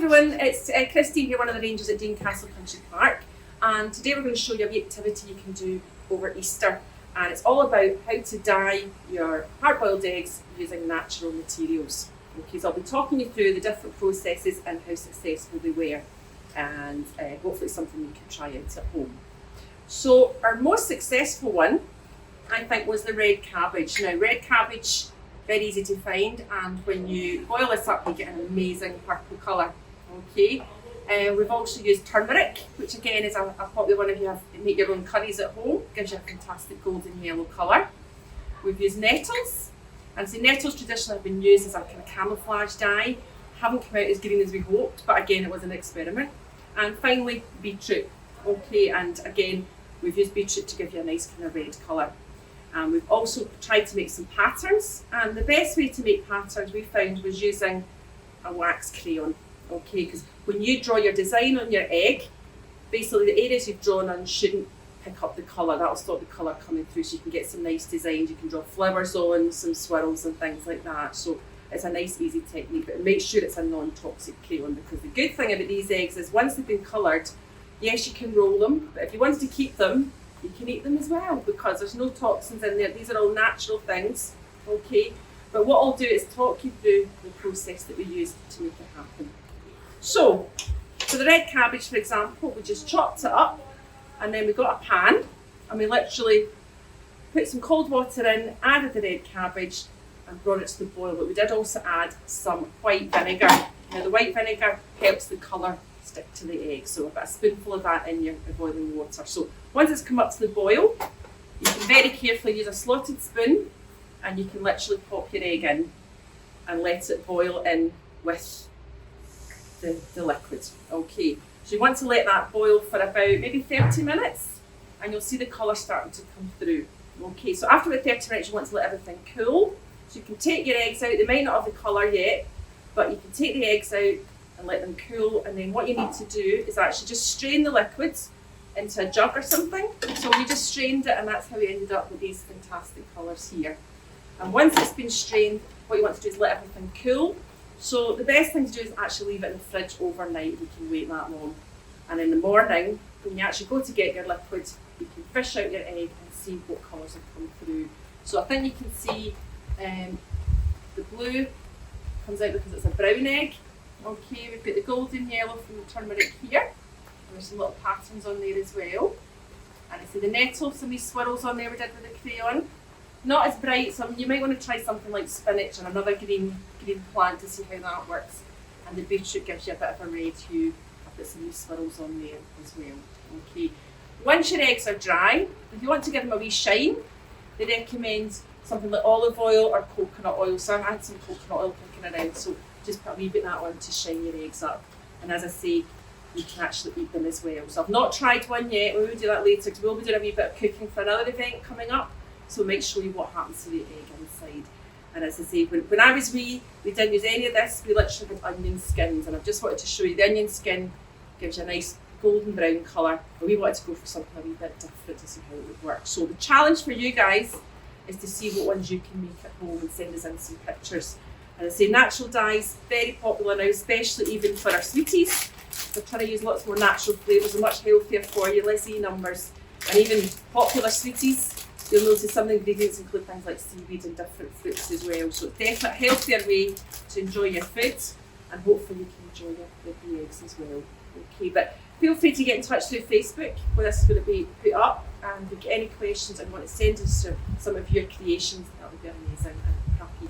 everyone, it's Christine here, one of the rangers at Dean Castle Country Park, and today we're going to show you a wee activity you can do over Easter, and it's all about how to dye your hard-boiled eggs using natural materials. Okay, so I'll be talking you through the different processes and how successful they were, and hopefully it's something you can try out at home. So our most successful one, I think, was the red cabbage. Now, red cabbage, very easy to find, and when you boil this up you get an amazing purple colour. Okay, we've also used turmeric, which again is a popular one if you have make your own curries at home. Gives you a fantastic golden yellow colour. We've used nettles, and so nettles traditionally have been used as a kind of camouflage dye. Haven't come out as green as we hoped, but again it was an experiment. And finally beetroot. Okay, and again we've used beetroot to give you a nice kind of red colour. And we've also tried to make some patterns, and the best way to make patterns we found was using a wax crayon. Okay, because when you draw your design on your egg, basically the areas you've drawn on shouldn't pick up the colour. That'll stop the colour coming through, so you can get some nice designs. You can draw flowers on, some swirls and things like that. So it's a nice easy technique, but make sure it's a non-toxic crayon, because the good thing about these eggs is once they've been coloured, yes, you can roll them, but if you wanted to keep them, you can eat them as well, because there's no toxins in there. These are all natural things, okay? But what I'll do is talk you through the process that we use to make it happen. So, for the red cabbage, for example, we just chopped it up, and then we got a pan, and we literally put some cold water in, added the red cabbage, and brought it to the boil. But we did also add some white vinegar. Now, the white vinegar helps the colour stick to the egg, so about a spoonful of that in your boiling water. So once it's come up to the boil, you can very carefully use a slotted spoon, and you can literally pop your egg in and let it boil in with the liquid. Okay, so you want to let that boil for about maybe 30 minutes, and you'll see the colour starting to come through. Okay, so after about 30 minutes you want to let everything cool, so you can take your eggs out. They might not have the colour yet, but you can take the eggs out and let them cool, and then what you need to do is actually just strain the liquids into a jug or something. So we just strained it, and that's how we ended up with these fantastic colours here. And once it's been strained, what you want to do is let everything cool. So the best thing to do is actually leave it in the fridge overnight if you can wait that long. And in the morning, when you actually go to get your liquid, you can fish out your egg and see what colours have come through. So I think you can see the blue comes out because it's a brown egg. Okay, we've got the golden yellow from the turmeric here. There's some little patterns on there as well. And I see the nettle, some wee swirls on there we did with the crayon. Not as bright, so you might want to try something like spinach and another green plant to see how that works. And the beetroot gives you a bit of a red hue. I've got some wee swirls on there as well. Okay. Once your eggs are dry, if you want to give them a wee shine, they recommend something like olive oil or coconut oil. So I had some coconut oil kicking around, so just put a wee bit of that on to shine your eggs up. And as I say, you can actually eat them as well. So I've not tried one yet. We will do that later, because we'll be doing a wee bit of cooking for another event coming up. So make sure you what happens to the egg inside. And as I say, when I was wee, we didn't use any of this. We literally had onion skins, and I've just wanted to show you the onion skin gives you a nice golden brown colour. But we wanted to go for something a wee bit different to see how it would work. So the challenge for you guys is to see what ones you can make at home and send us in some pictures. And I say natural dyes, very popular now, especially even for our sweeties. We're trying to use lots more natural flavours and much healthier for you, less E numbers. And even popular sweeties, you'll notice some of the ingredients include things like seaweed and different fruits as well. So definitely a healthier way to enjoy your food, and hopefully you can enjoy the eggs as well. Okay, but feel free to get in touch through Facebook where this is going to be put up, and if you get any questions and want to send us some of your creations, that would be amazing, and happy